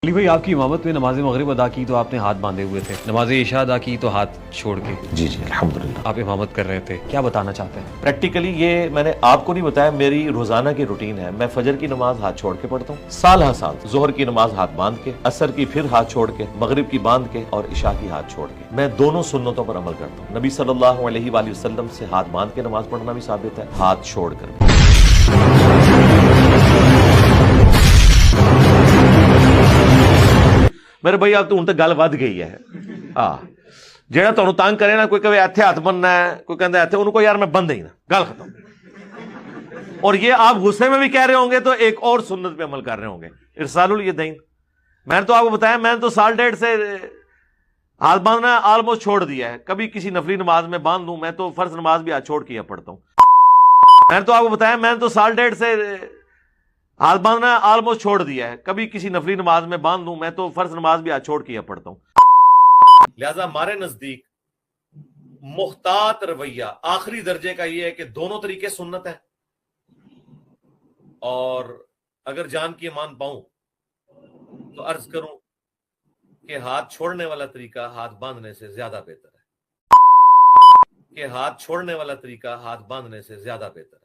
अली भाई, आपकी इमामत में नमाज मगरिब अदा की तो आपने हाथ बांधे हुए थे, नमाज इशा अदा की तो हाथ छोड़ के। जी जी अल्हम्दुलिल्लाह। आप इमामत कर रहे थे, क्या बताना चाहते हैं? प्रैक्टिकली ये मैंने आपको नहीं बताया, मेरी रोजाना की रूटीन है। मैं फजर की नमाज हाथ छोड़ के पढ़ता हूँ, साल हर साल जोहर की नमाज हाथ बांध के, असर की फिर हाथ छोड़ के, मगरिब की बांध के और इशा की हाथ छोड़ के। मैं दोनों सुन्नतों पर अमल करता हूँ। नबी सल्लल्लाहु अलैहि वसल्लम से हाथ बांध के नमाज पढ़ना भी साबित है, हाथ छोड़ कर भी। मेरे भाई अब तो हूं तो गल वध गई है। ਜਿਹੜਾ ਤੁਹਾਨੂੰ ਤੰਗ करे ना, कोई कहे ਇੱਥੇ हथ बनना है, कोई कहता ਇੱਥੇ, उनको यार मैं बंद ही ना, गल खत्म। और ये आप गुस्से में भी कह रहे होंगे तो एक और सुन्नत पे अमल कर रहे होंगे, इरसालुल यदैन। मैंने तो आपको बताया, मैंने तो साल डेढ़ से हाथ बांधना ऑलमोस्ट छोड़ दिया है। कभी किसी नफली नमाज में बांध दूं, मैं तो फर्ज नमाज भी हाथ छोड़ के पढ़ता हूं। मैंने तो आपको बताया, मैंने तो साल डेढ़ से हाथ बांधना ऑलमोस्ट छोड़ दिया है। कभी किसी नफली नमाज में बांध दूं, मैं तो फर्ज नमाज भी हाथ छोड़ के पढ़ता हूं। लिहाजा हमारे नजदीक मुहतात रवैया आखिरी दर्जे का यह है कि दोनों तरीके सुन्नत है, और अगर जान की मान पाऊं तो अर्ज करूं कि हाथ छोड़ने वाला तरीका हाथ बांधने से ज्यादा बेहतर है, कि हाथ छोड़ने वाला तरीका हाथ बांधने से ज्यादा बेहतर है।